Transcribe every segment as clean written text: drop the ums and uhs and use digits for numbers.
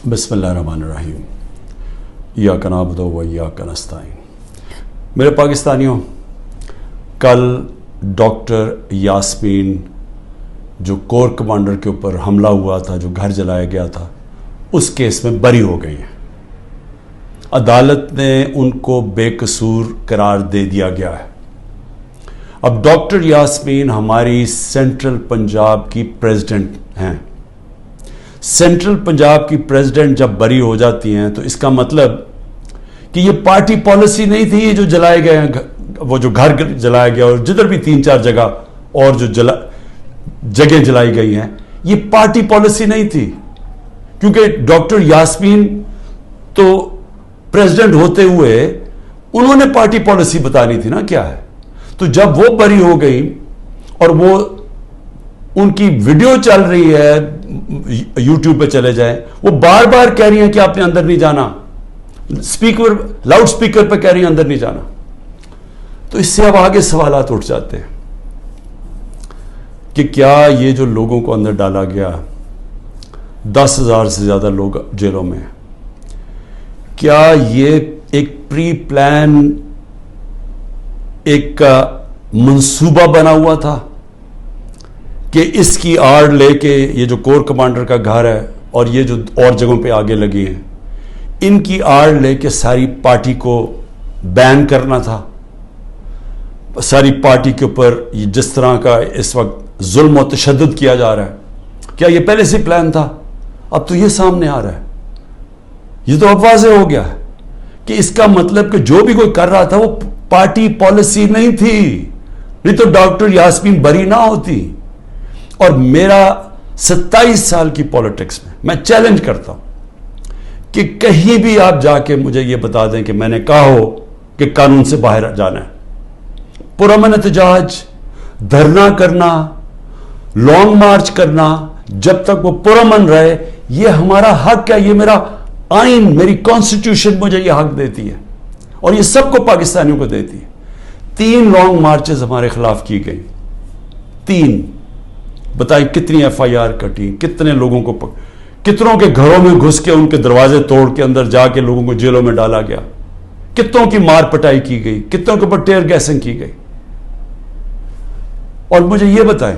بسم اللہ الرحمن الرحیم ایاک نعبد و ایاک نستعین۔ میرے پاکستانیوں، کل ڈاکٹر یاسمین جو کور کمانڈر کے اوپر حملہ ہوا تھا، جو گھر جلایا گیا تھا، اس کیس میں بری ہو گئی ہیں۔ عدالت نے ان کو بے قصور قرار دے دیا گیا ہے۔ اب ڈاکٹر یاسمین ہماری سینٹرل پنجاب کی پریزیڈنٹ ہیں۔ سینٹرل پنجاب کی پریزیڈنٹ جب بری ہو جاتی ہیں تو اس کا مطلب کہ یہ پارٹی پالیسی نہیں تھی، یہ جو جلائے گئے ہیں، وہ جو گھر جلایا گیا اور جدھر بھی 3-4 جگہ اور جو جگہ جلائی گئی ہیں، یہ پارٹی پالیسی نہیں تھی، کیونکہ ڈاکٹر یاسمین تو پریزیڈنٹ ہوتے ہوئے انہوں نے پارٹی پالیسی بتانی تھی نا کیا ہے۔ تو جب وہ بری ہو گئی اور وہ ان کی ویڈیو چل رہی ہے، یوٹیوب پہ چلے جائیں، وہ بار بار کہہ رہی ہیں کہ آپ نے اندر نہیں جانا، لاؤڈ سپیکر پہ کہہ رہی ہیں اندر نہیں جانا۔ تو اس سے اب آگے سوالات اٹھ جاتے ہیں کہ کیا یہ جو لوگوں کو اندر ڈالا گیا، 10,000 سے زیادہ لوگ جیلوں میں ہیں، کیا یہ ایک پری پلان ایک منصوبہ بنا ہوا تھا کہ اس کی آڑ لے کے یہ جو کور کمانڈر کا گھر ہے اور یہ جو اور جگہوں پہ آگے لگی ہیں، ان کی آڑ لے کے ساری پارٹی کو بین کرنا تھا؟ ساری پارٹی کے اوپر جس طرح کا اس وقت ظلم و تشدد کیا جا رہا ہے، کیا یہ پہلے سے پلان تھا؟ اب تو یہ سامنے آ رہا ہے، یہ تو اب واضح ہو گیا ہے کہ اس کا مطلب کہ جو بھی کوئی کر رہا تھا وہ پارٹی پالیسی نہیں تھی، نہیں تو ڈاکٹر یاسمین بری نہ ہوتی۔ اور میرا 27 سال کی پولیٹکس میں چیلنج کرتا ہوں کہ کہیں بھی آپ جا کے مجھے یہ بتا دیں کہ میں نے کہا ہو کہ قانون سے باہر جانا ہے۔ پرامن احتجاج، دھرنا کرنا، لانگ مارچ کرنا، جب تک وہ پرامن رہے، یہ ہمارا حق ہے، یہ میرا آئین، میری کانسٹیٹیوشن مجھے یہ حق دیتی ہے اور یہ سب کو پاکستانیوں کو دیتی ہے۔ 3 لانگ مارچز ہمارے خلاف کی گئی، 3۔ بتائیں کتنی FIR کٹی، کتنے لوگوں کو کتنوں کے گھروں میں گھس کے ان کے دروازے توڑ کے اندر جا کے لوگوں کو جیلوں میں ڈالا گیا، کتنوں کی مار پٹائی کی گئی، کتنوں کے اوپر ٹیئر گیسنگ کی گئی۔ اور مجھے یہ بتائیں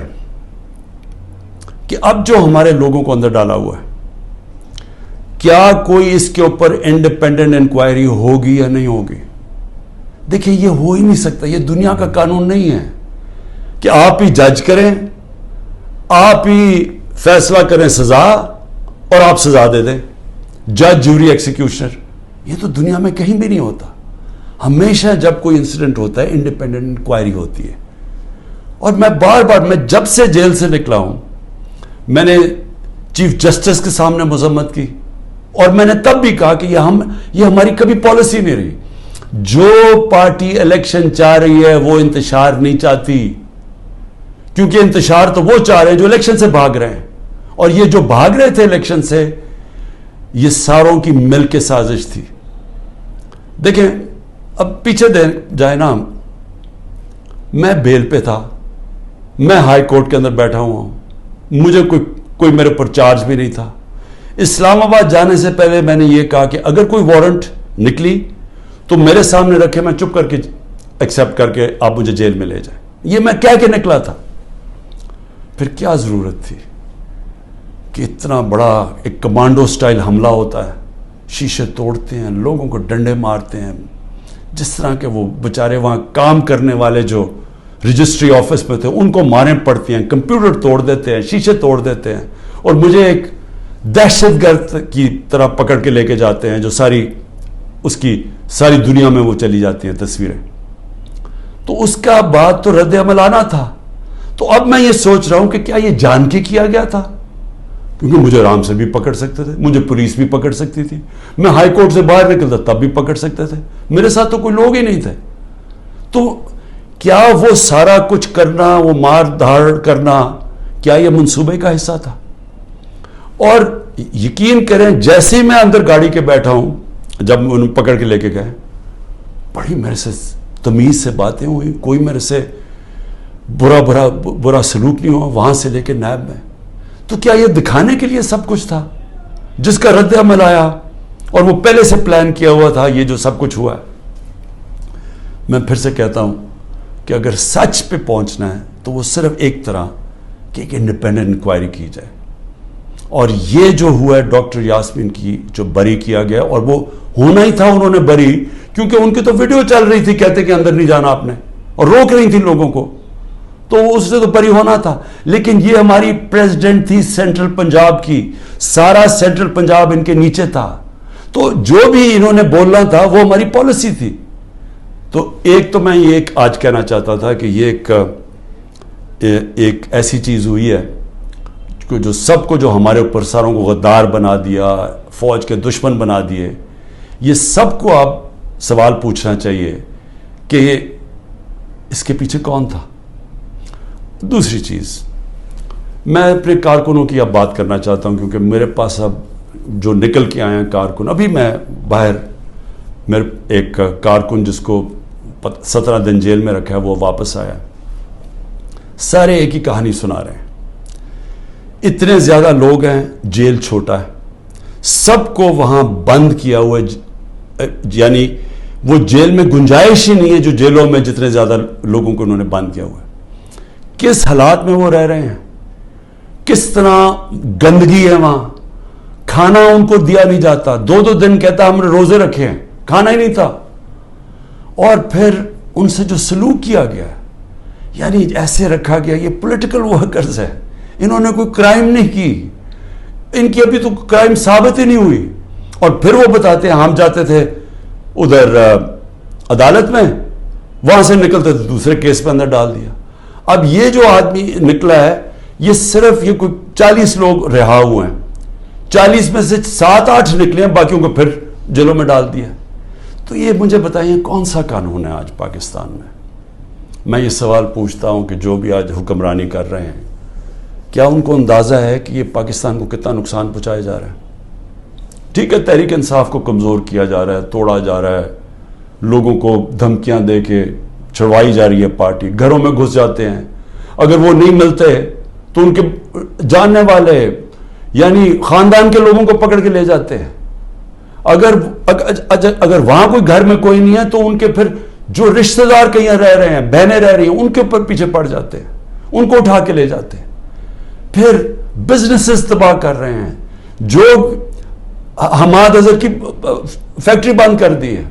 کہ اب جو ہمارے لوگوں کو اندر ڈالا ہوا ہے، کیا کوئی اس کے اوپر انڈیپینڈنٹ انکوائری ہوگی یا نہیں ہوگی؟ دیکھیں، یہ ہو ہی نہیں سکتا، یہ دنیا کا قانون نہیں ہے کہ آپ ہی جج کریں، آپ ہی فیصلہ کریں سزا اور آپ سزا دے دیں، جج، جوری، ایکسیکیوشنر۔ یہ تو دنیا میں کہیں بھی نہیں ہوتا۔ ہمیشہ جب کوئی انسیڈنٹ ہوتا ہے انڈیپینڈنٹ انکوائری ہوتی ہے۔ اور میں بار بار، میں جب سے جیل سے نکلا ہوں، میں نے چیف جسٹس کے سامنے مذمت کی اور میں نے تب بھی کہا کہ یہ ہماری کبھی پالیسی نہیں رہی۔ جو پارٹی الیکشن چاہ رہی ہے وہ انتشار نہیں چاہتی، کیونکہ انتشار تو وہ چاہ رہے ہیں جو الیکشن سے بھاگ رہے ہیں، اور یہ جو بھاگ رہے تھے الیکشن سے، یہ ساروں کی مل کے سازش تھی۔ دیکھیں، اب پیچھے جائے نا، میں بیل پہ تھا، میں ہائی کورٹ کے اندر بیٹھا ہوا ہوں، مجھے کوئی میرے پر چارج بھی نہیں تھا۔ اسلام آباد جانے سے پہلے میں نے یہ کہا کہ اگر کوئی وارنٹ نکلی تو میرے سامنے رکھے، میں چپ کر کے ایکسیپٹ کر کے آپ مجھے جیل میں لے جائیں۔ یہ میں کہہ کے نکلا تھا۔ پھر کیا ضرورت تھی کہ اتنا بڑا ایک کمانڈو سٹائل حملہ ہوتا ہے، شیشے توڑتے ہیں، لوگوں کو ڈنڈے مارتے ہیں، جس طرح کے وہ بیچارے وہاں کام کرنے والے جو رجسٹری آفس میں تھے ان کو ماریں پڑتی ہیں، کمپیوٹر توڑ دیتے ہیں، شیشے توڑ دیتے ہیں، اور مجھے ایک دہشت گرد کی طرح پکڑ کے لے کے جاتے ہیں، جو اس کی ساری دنیا میں وہ چلی جاتی ہیں تصویریں۔ تو اس کا بعد تو رد عمل آنا تھا۔ تو اب میں یہ سوچ رہا ہوں کہ کیا یہ جان کے کیا گیا تھا؟ کیونکہ مجھے آرام سے بھی پکڑ سکتے تھے، مجھے پولیس بھی پکڑ سکتی تھی، میں ہائی کورٹ سے باہر نکلتا تب بھی پکڑ سکتے تھے، میرے ساتھ تو کوئی لوگ ہی نہیں تھے۔ تو کیا وہ سارا کچھ کرنا، وہ مار دھاڑ کرنا، کیا یہ منصوبے کا حصہ تھا؟ اور یقین کریں، جیسے ہی میں اندر گاڑی کے بیٹھا ہوں، جب انہوں پکڑ کے لے کے گئے، بڑی میرے سے تمیز سے باتیں ہوئی، کوئی میرے سے برا سلوک نہیں ہوا، وہاں سے لے کے نیب میں۔ تو کیا یہ دکھانے کے لیے سب کچھ تھا جس کا رد عمل آیا اور وہ پہلے سے پلان کیا ہوا تھا، یہ جو سب کچھ ہوا ہے. میں پھر سے کہتا ہوں کہ اگر سچ پہ پہنچنا ہے تو وہ صرف ایک طرح کہ ایک انڈیپینڈنٹ انکوائری کی جائے. اور یہ جو ہوا ہے ڈاکٹر یاسمین کی جو بری کیا گیا، اور وہ ہونا ہی تھا، انہوں نے بری، کیونکہ ان کی تو ویڈیو چل رہی تھی کہتے کہ اندر نہیں جانا آپ نے، اور روک رہی تھی لوگوں کو، تو اس سے تو بری ہونا تھا. لیکن یہ ہماری پریزیڈنٹ تھی سینٹرل پنجاب کی، سارا سینٹرل پنجاب ان کے نیچے تھا، تو جو بھی انہوں نے بولنا تھا وہ ہماری پالیسی تھی. تو ایک تو میں یہ آج کہنا چاہتا تھا کہ یہ ایک ایسی چیز ہوئی ہے جو سب کو، جو ہمارے اوپر ساروں کو غدار بنا دیا، فوج کے دشمن بنا دیے، یہ سب کو آپ سوال پوچھنا چاہیے کہ اس کے پیچھے کون تھا. دوسری چیز، میں اپنے کارکنوں کی اب بات کرنا چاہتا ہوں، کیونکہ میرے پاس اب جو نکل کے آئے ہیں کارکن، ابھی میں باہر، میرے ایک کارکن جس کو 17 دن جیل میں رکھا ہے وہ واپس آیا، سارے ایک ہی کہانی سنا رہے ہیں. اتنے زیادہ لوگ ہیں، جیل چھوٹا ہے، سب کو وہاں بند کیا ہوا ہے، یعنی وہ جیل میں گنجائش ہی نہیں ہے جو جیلوں میں جتنے زیادہ لوگوں کو انہوں نے بند کیا ہوا ہے. کس حالات میں وہ رہ رہے ہیں، کس طرح گندگی ہے وہاں، کھانا ان کو دیا نہیں جاتا، 2 دن کہتا ہم نے روزے رکھے ہیں، کھانا ہی نہیں تھا. اور پھر ان سے جو سلوک کیا گیا ہے، یعنی ایسے رکھا گیا، یہ پولیٹیکل ورکرز ہے، انہوں نے کوئی کرائم نہیں کی، ان کی ابھی تو کرائم ثابت ہی نہیں ہوئی، اور پھر وہ بتاتے ہیں ہم جاتے تھے ادھر عدالت میں، وہاں سے نکلتے تھے دوسرے کیس پہ اندر ڈال دیا. اب یہ جو آدمی نکلا ہے، یہ صرف یہ کوئی 40 لوگ رہا ہوئے ہیں، 40 میں سے 7-8 نکلے ہیں، باقیوں کو پھر جیلوں میں ڈال دیا. تو یہ مجھے بتائیے کون سا قانون ہے آج پاکستان میں؟ میں یہ سوال پوچھتا ہوں کہ جو بھی آج حکمرانی کر رہے ہیں، کیا ان کو اندازہ ہے کہ یہ پاکستان کو کتنا نقصان پہنچایا جا رہا ہے؟ ٹھیک ہے، تحریک انصاف کو کمزور کیا جا رہا ہے، توڑا جا رہا ہے، لوگوں کو دھمکیاں دے کے چھڑوائی جا رہی ہے پارٹی، گھروں میں گھس جاتے ہیں، اگر وہ نہیں ملتے تو ان کے جاننے والے یعنی خاندان کے لوگوں کو پکڑ کے لے جاتے ہیں. اگر وہاں کوئی گھر میں کوئی نہیں ہے تو ان کے پھر جو رشتہ دار کہیں رہ رہے ہیں، بہنیں رہ رہی ہیں، ان کے اوپر پیچھے پڑ جاتے ہیں، ان کو اٹھا کے لے جاتے ہیں. پھر بزنسز تباہ کر رہے ہیں، جو حماد اظہر کی فیکٹری بند کر دی ہے.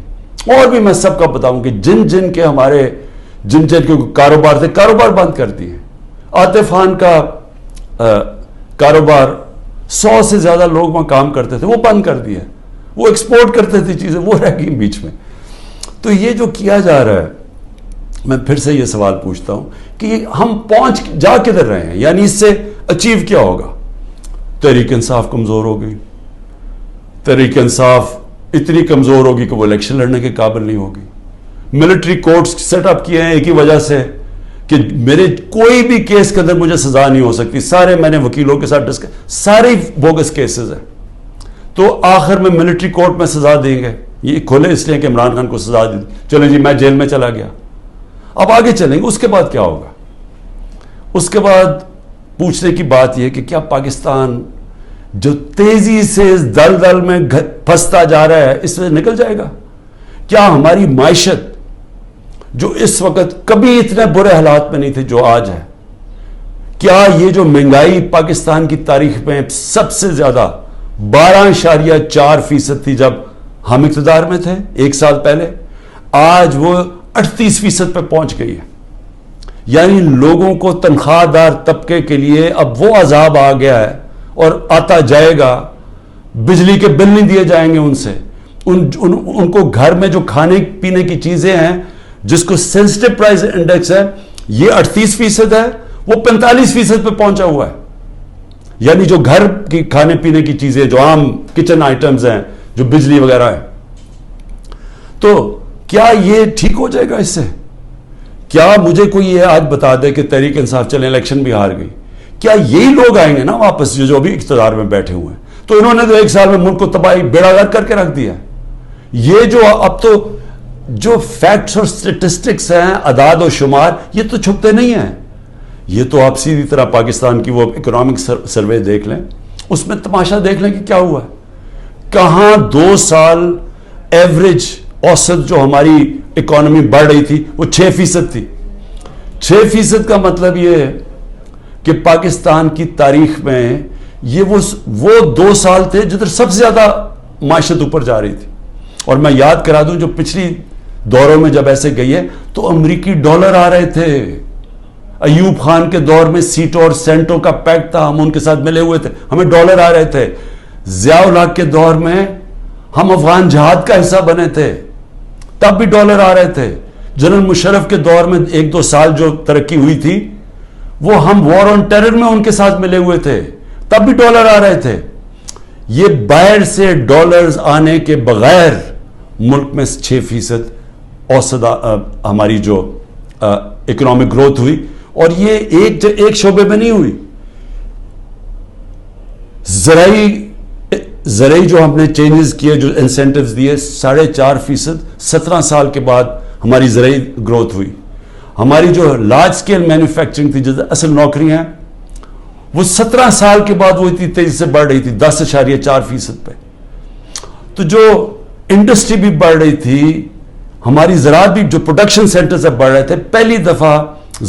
اور بھی میں سب کا بتاؤں کہ جن کے ہمارے جن کے کاروبار تھے، کاروبار بند کر دیے. عاطف خان کا کاروبار، 100 سے زیادہ لوگ وہاں کام کرتے تھے، وہ بند کر دیا. وہ ایکسپورٹ کرتے تھے چیزیں، وہ رہ گئی بیچ میں. تو یہ جو کیا جا رہا ہے، میں پھر سے یہ سوال پوچھتا ہوں کہ ہم پہنچ جا کدھر رہے ہیں؟ یعنی اس سے اچیو کیا ہوگا؟ تحریک انصاف کمزور ہو گئی، تحریک انصاف اتنی کمزور ہوگی کہ وہ الیکشن لڑنے کے قابل نہیں ہوگی. ملٹری کورٹس سیٹ اپ کیے ہیں ایک ہی وجہ سے کہ میرے کوئی بھی کیس کے اندر مجھے سزا نہیں ہو سکتی. سارے میں نے وکیلوں کے ساتھ سارے بوگس کیسز ہیں، تو آخر میں ملٹری کورٹ میں سزا دیں گے. یہ کھولے اس لیے کہ عمران خان کو سزا دی، چلیں جی میں جیل میں چلا گیا. اب آگے چلیں گے، اس کے بعد کیا ہوگا؟ اس کے بعد پوچھنے کی بات یہ کہ کیا پاکستان جو تیزی سے اس دلدل میں پھنستا جا رہا ہے، اس سے نکل جائے گا؟ کیا ہماری معیشت جو اس وقت کبھی اتنے برے حالات میں نہیں تھے جو آج ہے، کیا یہ جو مہنگائی پاکستان کی تاریخ میں سب سے زیادہ 12.4% تھی جب ہم اقتدار میں تھے 1 سال پہلے، آج وہ 38% پہ پہنچ گئی ہے؟ یعنی لوگوں کو، تنخواہ دار طبقے کے لیے اب وہ عذاب آ گیا ہے اور آتا جائے گا. بجلی کے بل نہیں دیے جائیں گے ان سے، ان کو گھر میں جو کھانے پینے کی چیزیں ہیں جس کو سینسٹیو پرائز انڈیکس ہے، یہ 38% ہے، وہ 45% پہ پہنچا ہوا ہے. یعنی جو گھر کی کھانے پینے کی چیزیں، جو عام کچن آئٹمز ہیں، جو بجلی وغیرہ ہے. تو کیا یہ ٹھیک ہو جائے گا اس سے؟ کیا مجھے کوئی یہ آج بتا دے کہ تحریک انصاف چلے الیکشن بھی ہار گئی، کیا یہی لوگ آئیں گے نا واپس جو ابھی اقتدار میں بیٹھے ہوئے ہیں؟ تو انہوں نے تو 1 سال میں ملک کو تباہی بیڑا غرق کر کے رکھ دیا. یہ جو اب تو جو فیکٹس اور سٹیٹسٹکس ہیں، اعداد و شمار، یہ تو چھپتے نہیں ہیں. یہ تو آپ سیدھی طرح پاکستان کی وہ اکنامک سروے دیکھ لیں، اس میں تماشا دیکھ لیں کہ کیا ہوا ہے. کہاں 2 سال ایوریج اوسط جو ہماری اکانومی بڑھ رہی تھی وہ 6% تھی. 6% کا مطلب یہ ہے کہ پاکستان کی تاریخ میں یہ وہ 2 سال تھے جدھر سب سے زیادہ معیشت اوپر جا رہی تھی. اور میں یاد کرا دوں جو پچھلی دوروں میں جب ایسے گئی ہے تو امریکی ڈالر آ رہے تھے. ایوب خان کے دور میں سیٹوں اور سینٹوں کا پیکٹ تھا, ہم ان کے ساتھ ملے ہوئے تھے, ہمیں ڈالر آ رہے تھے. ضیاء الحق کے دور میں ہم افغان جہاد کا حصہ بنے تھے, تب بھی ڈالر آ رہے تھے. جنرل مشرف کے دور میں 1-2 سال جو ترقی ہوئی تھی وہ ہم وار آن ٹیرر میں ان کے ساتھ ملے ہوئے تھے, تب بھی ڈالر آ رہے تھے. یہ باہر سے ڈالرز آنے کے بغیر ملک میں 6% اوسط ہماری جو اکنامک گروتھ ہوئی, اور یہ ایک شعبے میں نہیں ہوئی. زرعی جو ہم نے چینجز کیے, جو انسینٹیوز دیے, 4.5%, 17 سال کے بعد ہماری زرعی گروتھ ہوئی. ہماری جو لارج سکیل مینوفیکچرنگ تھی, جو اصل نوکریاں ہیں, وہ 17 سال کے بعد وہ اتنی تیزی سے بڑھ رہی تھی 10.4% پہ. تو جو انڈسٹری بھی بڑھ رہی تھی, ہماری زراعت بھی, جو پروڈکشن سینٹر سے بڑھ رہے تھے, پہلی دفعہ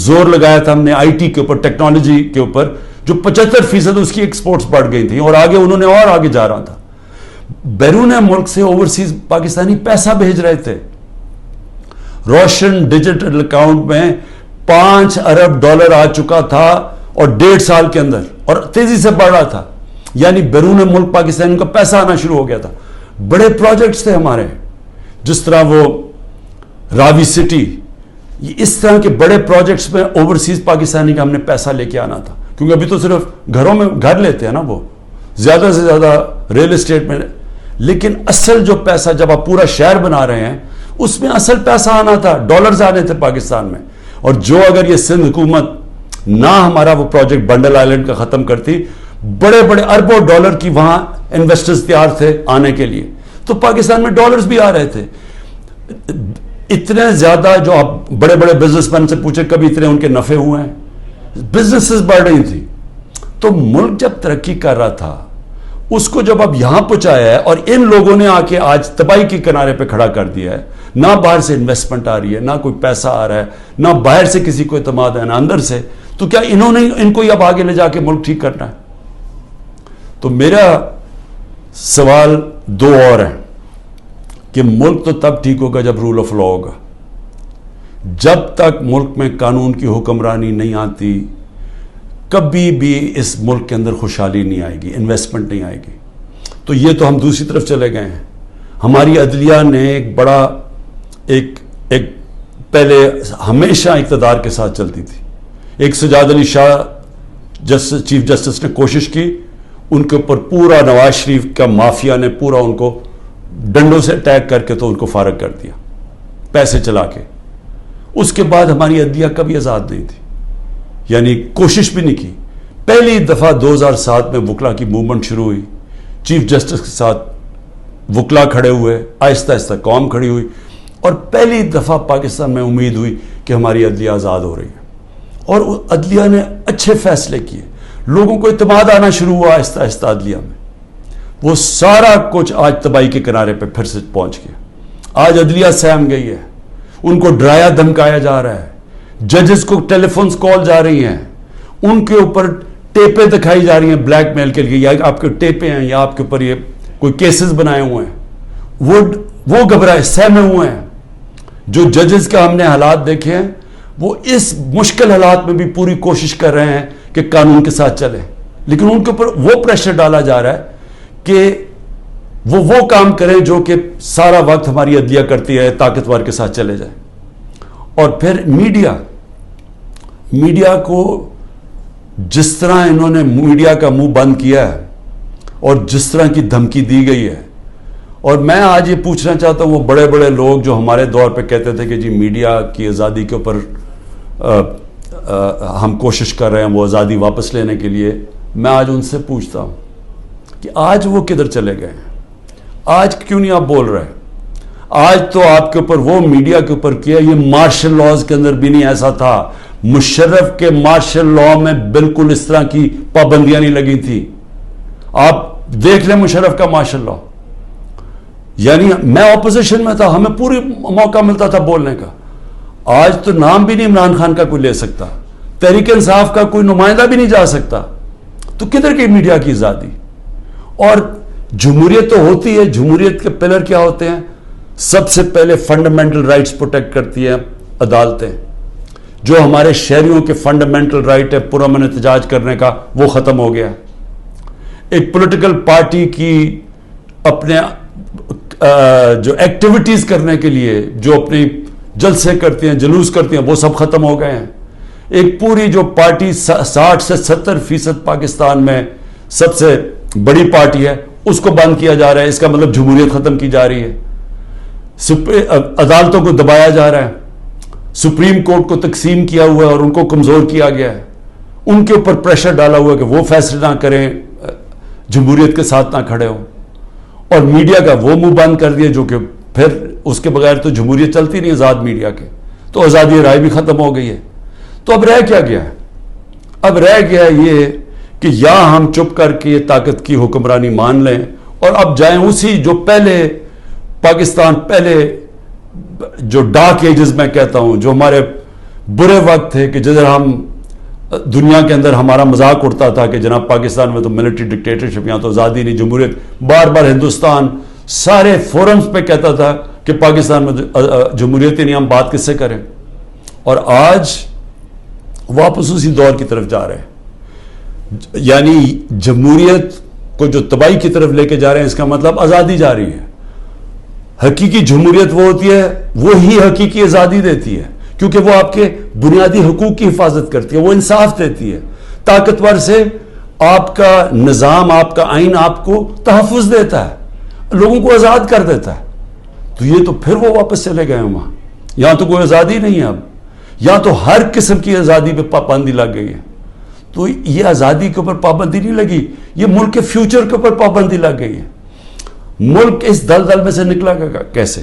زور لگایا تھا ہم نے آئی ٹی کے اوپر, ٹیکنالوجی کے اوپر, جو 75% اس کی ایکسپورٹس بڑھ گئی تھیں, اور آگے انہوں نے اور آگے جا رہا تھا. بیرون ملک سے اوورسیز پاکستانی پیسہ بھیج رہے تھے. روشن ڈیجیٹل اکاؤنٹ میں $5 ارب آ چکا تھا, اور 1.5 سال کے اندر, اور تیزی سے بڑھ رہا تھا. یعنی بیرون ملک پاکستانیوں کا پیسہ آنا شروع ہو گیا تھا. بڑے پروجیکٹس تھے ہمارے, جس طرح وہ راوی سٹی, اس طرح کے بڑے پروجیکٹس میں اوورسیز پاکستانی کا ہم نے پیسہ لے کے آنا تھا. کیونکہ ابھی تو صرف گھروں میں گھر لیتے ہیں نا, وہ زیادہ سے زیادہ ریل اسٹیٹ میں, لیکن اصل جو پیسہ جب آپ پورا شہر بنا رہے ہیں اس میں اصل پیسہ آنا تھا, ڈالرز آنے تھے پاکستان میں. اور جو اگر یہ سندھ حکومت نہ ہمارا وہ پروجیکٹ بنڈل آئلینڈ کا ختم کرتی, بڑے بڑے اربوں ڈالر کی وہاں انویسٹرز تیار تھے آنے کے لیے, تو پاکستان میں ڈالرز بھی آ رہے تھے. اتنے زیادہ, جو آپ بڑے بڑے بزنس مین سے پوچھیں کبھی اتنے ان کے نفع ہوئے ہیں, بزنسز بڑھ رہی تھی. تو ملک جب ترقی کر رہا تھا, اس کو جب اب یہاں پہنچایا ہے, اور ان لوگوں نے آ کے آج تباہی کے کنارے پہ کھڑا کر دیا ہے. نہ باہر سے انویسٹمنٹ آ رہی ہے, نہ کوئی پیسہ آ رہا ہے, نہ باہر سے کسی کو اعتماد ہے, نہ اندر سے. تو کیا انہوں نے ان کو اب آگے لے جا کے ملک ٹھیک کرنا ہے؟ تو میرا سوال 2 اور ہیں کہ ملک تو تب ٹھیک ہوگا جب رول آف لا ہوگا. جب تک ملک میں قانون کی حکمرانی نہیں آتی, کبھی بھی اس ملک کے اندر خوشحالی نہیں آئے گی, انویسٹمنٹ نہیں آئے گی. تو یہ تو ہم دوسری طرف چلے گئے ہیں. ہماری عدلیہ نے ایک بڑا ایک پہلے ہمیشہ اقتدار کے ساتھ چلتی تھی. ایک سجاد علی شاہ چیف جسٹس نے کوشش کی, ان کے اوپر پورا نواز شریف کا مافیا نے پورا ان کو ڈنڈوں سے اٹیک کر کے تو ان کو فارغ کر دیا, پیسے چلا کے. اس کے بعد ہماری عدلیہ کبھی آزاد نہیں تھی, یعنی کوشش بھی نہیں کی. پہلی دفعہ 2007 میں وکلا کی موومنٹ شروع ہوئی, چیف جسٹس کے ساتھ وکلا کھڑے ہوئے, آہستہ آہستہ قوم کھڑی ہوئی, اور پہلی دفعہ پاکستان میں امید ہوئی کہ ہماری عدلیہ آزاد ہو رہی ہے. اور عدلیہ نے اچھے فیصلے کیے, لوگوں کو اعتماد آنا شروع ہوا آہستہ آہستہ عدلیہ میں. وہ سارا کچھ آج تباہی کے کنارے پہ پھر سے پہنچ گیا. آج عدلیہ سہم گئی ہے, ان کو ڈرایا دھمکایا جا رہا ہے, ججز کو ٹیلی فونز کال جا رہی ہیں, ان کے اوپر ٹیپیں دکھائی جا رہی ہیں بلیک میل کے لیے, یا آپ کے ٹیپیں ہیں, یا آپ کے اوپر یہ کوئی کیسز بنائے ہوئے ہیں. وہ گھبرائے, سہمے ہوئے ہیں. جو ججز کا ہم نے حالات دیکھے ہیں, وہ اس مشکل حالات میں بھی پوری کوشش کر رہے ہیں کہ قانون کے ساتھ چلیں, لیکن ان کے اوپر وہ پریشر ڈالا جا رہا ہے کہ وہ کام کریں جو کہ سارا وقت ہماری عدلیہ کرتی ہے, طاقتور کے ساتھ چلے جائیں. اور پھر میڈیا کو جس طرح انہوں نے میڈیا کا منہ بند کیا ہے, اور جس طرح کی دھمکی دی گئی ہے, اور میں آج یہ پوچھنا چاہتا ہوں, وہ بڑے بڑے لوگ جو ہمارے دور پہ کہتے تھے کہ جی میڈیا کی آزادی کے اوپر ہم کوشش کر رہے ہیں وہ آزادی واپس لینے کے لیے, میں آج ان سے پوچھتا ہوں کہ آج وہ کدھر چلے گئے ہیں؟ آج کیوں نہیں آپ بول رہے؟ آج تو آپ کے اوپر وہ میڈیا کے اوپر کیا, یہ مارشل لاز کے اندر بھی نہیں ایسا تھا. مشرف کے مارشل لا میں بالکل اس طرح کی پابندیاں نہیں لگی تھی. آپ دیکھ لیں مشرف کا ماشاءاللہ، یعنی میں اپوزیشن میں تھا، ہمیں پوری موقع ملتا تھا بولنے کا. آج تو نام بھی نہیں عمران خان کا کوئی لے سکتا، تحریک انصاف کا کوئی نمائندہ بھی نہیں جا سکتا. تو کدھر کی میڈیا کی آزادی؟ اور جمہوریت تو ہوتی ہے، جمہوریت کے پلر کیا ہوتے ہیں؟ سب سے پہلے فنڈامنٹل رائٹس پروٹیکٹ کرتی ہیں عدالتیں. جو ہمارے شہریوں کے فنڈامنٹل رائٹ ہے پرامن احتجاج کرنے کا، وہ ختم ہو گیا. ایک پولیٹیکل پارٹی کی اپنے جو ایکٹیویٹیز کرنے کے لیے جو اپنی جلسے کرتی ہیں، جلوس کرتی ہیں، وہ سب ختم ہو گئے ہیں. ایک پوری جو پارٹی 60 سے 70% پاکستان میں سب سے بڑی پارٹی ہے، اس کو بند کیا جا رہا ہے. اس کا مطلب جمہوریت ختم کی جا رہی ہے. عدالتوں کو دبایا جا رہا ہے، سپریم کورٹ کو تقسیم کیا ہوا ہے اور ان کو کمزور کیا گیا ہے. ان کے اوپر پریشر ڈالا ہوا ہے کہ وہ فیصلے نہ کریں، جمہوریت کے ساتھ نہ کھڑے ہوں. اور میڈیا کا وہ منہ بند کر دیا، جو کہ پھر اس کے بغیر تو جمہوریت چلتی نہیں آزاد میڈیا کے. تو آزادی رائے بھی ختم ہو گئی ہے. تو اب رہ کیا گیا ہے؟ اب رہ گیا یہ کہ یا ہم چپ کر کے طاقت کی حکمرانی مان لیں اور اب جائیں اسی جو پہلے پاکستان پہلے جو ڈارک ایجز میں کہتا ہوں، جو ہمارے برے وقت تھے، کہ جدھر ہم دنیا کے اندر ہمارا مذاق اڑتا تھا کہ جناب پاکستان میں تو ملٹری ڈکٹیٹرشپ، یہاں تو آزادی نہیں، جمہوریت. بار بار ہندوستان سارے فورمز پہ کہتا تھا کہ پاکستان میں جمہوریت ہی نہیں، ہم بات کس سے کریں. اور آج واپس اسی دور کی طرف جا رہے ہیں. یعنی جمہوریت کو جو تباہی کی طرف لے کے جا رہے ہیں، اس کا مطلب آزادی جا رہی ہے. حقیقی جمہوریت وہ ہوتی ہے، وہی حقیقی آزادی دیتی ہے، کیونکہ وہ آپ کے بنیادی حقوق کی حفاظت کرتی ہے، وہ انصاف دیتی ہے. طاقتور سے آپ کا نظام، آپ کا آئین آپ کو تحفظ دیتا ہے، لوگوں کو آزاد کر دیتا ہے. تو یہ تو پھر وہ واپس چلے گئے وہاں. یہاں تو کوئی آزادی نہیں ہے اب. یہاں تو ہر قسم کی آزادی پہ پابندی لگ گئی ہے. تو یہ آزادی کے اوپر پابندی نہیں لگی، یہ ملک کے فیوچر کے اوپر پابندی لگ گئی ہے. ملک اس دلدل میں سے نکلا گا کیسے؟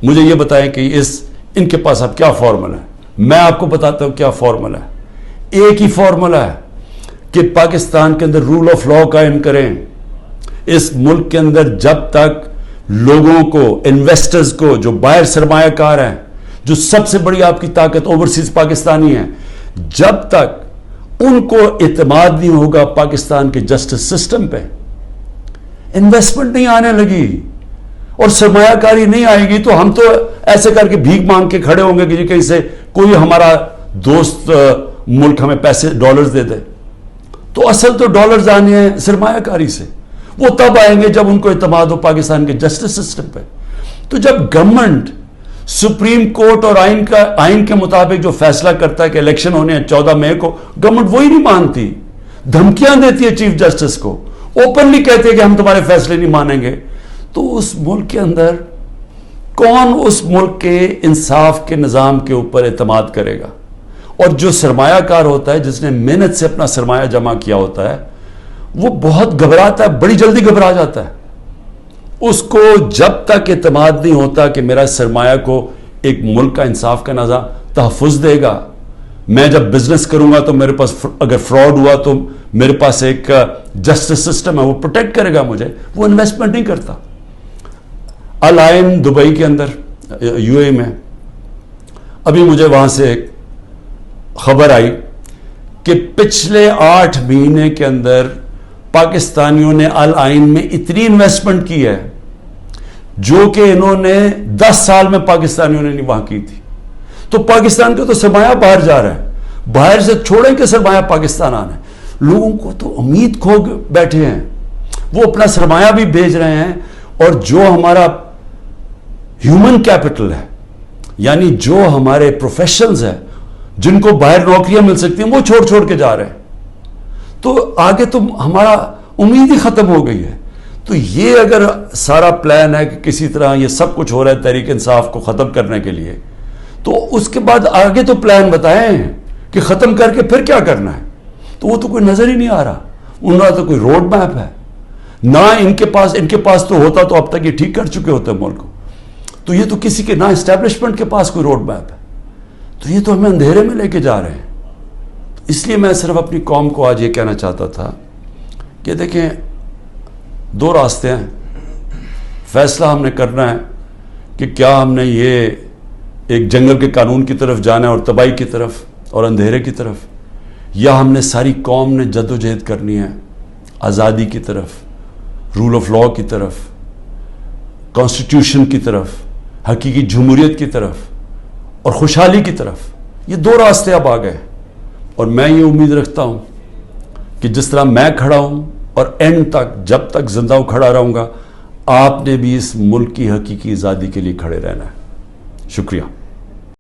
مجھے یہ بتائیں کہ ان کے پاس اب کیا فارمولا ہے؟ میں آپ کو بتاتا ہوں کیا فارمولا ہے. ایک ہی فارمولا ہے کہ پاکستان کے اندر رول آف لا قائم کریں. اس ملک کے اندر جب تک لوگوں کو، انویسٹرز کو، جو باہر سرمایہ کار ہیں، جو سب سے بڑی آپ کی طاقت اوورسیز پاکستانی ہیں، جب تک ان کو اعتماد نہیں ہوگا پاکستان کے جسٹس سسٹم پہ، انویسٹمنٹ نہیں آنے لگی اور سرمایہ کاری نہیں آئے گی، تو ہم تو ایسے کر کے بھیک مانگ کے کھڑے ہوں گے کہ جی کہیں سے کوئی ہمارا دوست ملک ہمیں پیسے ڈالرز دے دے. تو اصل تو ڈالرز آنے ہیں سرمایہ کاری سے. وہ تب آئیں گے جب ان کو اعتماد ہو پاکستان کے جسٹس سسٹم پہ. تو جب گورنمنٹ سپریم کورٹ اور آئین کے مطابق جو فیصلہ کرتا ہے کہ الیکشن ہونے ہیں 14 مئی کو، گورنمنٹ وہی نہیں مانتی، دھمکیاں دیتی ہے چیف جسٹس کو، اوپنلی کہتے ہیں کہ ہم تمہارے فیصلے نہیں مانیں گے. تو اس ملک کے اندر کون اس ملک کے انصاف کے نظام کے اوپر اعتماد کرے گا؟ اور جو سرمایہ کار ہوتا ہے، جس نے محنت سے اپنا سرمایہ جمع کیا ہوتا ہے، وہ بہت گھبراتا ہے، بڑی جلدی گھبرا جاتا ہے. اس کو جب تک اعتماد نہیں ہوتا کہ میرا سرمایہ کو ایک ملک کا انصاف کا نظام تحفظ دے گا، میں جب بزنس کروں گا تو میرے پاس اگر فراڈ ہوا تو میرے پاس ایک جسٹس سسٹم ہے، وہ پروٹیکٹ کرے گا مجھے، وہ انویسٹمنٹ نہیں کرتا. الائن دبئی کے اندر، یو اے میں، ابھی مجھے وہاں سے ایک خبر آئی کہ پچھلے 8 مہینے کے اندر پاکستانیوں نے الائن میں اتنی انویسٹمنٹ کی ہے جو کہ انہوں نے 10 سال میں پاکستانیوں نے نہیں وہاں کی تھی. تو پاکستان کا تو سرمایہ باہر جا رہا ہے، باہر سے چھوڑیں کہ سرمایہ پاکستان آنا ہے. لوگوں کو تو امید کھو بیٹھے ہیں، وہ اپنا سرمایہ بھی بھیج رہے ہیں. اور جو ہمارا ہیومن کیپٹل ہے، یعنی جو ہمارے پروفیشنلز ہیں جن کو باہر نوکریاں مل سکتی ہیں، وہ چھوڑ کے جا رہے ہیں. تو آگے تو ہمارا امید ہی ختم ہو گئی ہے. تو یہ اگر سارا پلان ہے کہ کسی طرح یہ سب کچھ ہو رہا ہے تحریک انصاف کو ختم کرنے کے لیے، تو اس کے بعد آگے تو پلان بتائیں کہ ختم کر کے پھر کیا کرنا ہے. تو وہ تو کوئی نظر ہی نہیں آ رہا. ان کا تو کوئی روڈ میپ ہے نہ ان کے پاس تو ہوتا تو اب تک یہ ٹھیک کر چکے ہوتے ملک کو. تو یہ تو کسی کے نہ اسٹیبلشمنٹ کے پاس کوئی روڈ میپ ہے. تو یہ تو ہمیں اندھیرے میں لے کے جا رہے ہیں. اس لیے میں صرف اپنی قوم کو آج یہ کہنا چاہتا تھا کہ دیکھیں، دو راستے ہیں. فیصلہ ہم نے کرنا ہے کہ کیا ہم نے یہ ایک جنگل کے قانون کی طرف جانا ہے اور تباہی کی طرف اور اندھیرے کی طرف, یا ہم نے ساری قوم نے جد و جہد کرنی ہے آزادی کی طرف, رول آف لاء کی طرف, کانسٹیٹیوشن کی طرف, حقیقی جمہوریت کی طرف اور خوشحالی کی طرف. یہ دو راستے اب آ گئے, اور میں یہ امید رکھتا ہوں کہ جس طرح میں کھڑا ہوں اور اینڈ تک جب تک زندہ ہوں کھڑا رہوں گا, آپ نے بھی اس ملک کی حقیقی آزادی کے لیے کھڑے رہنا ہے. شکریہ.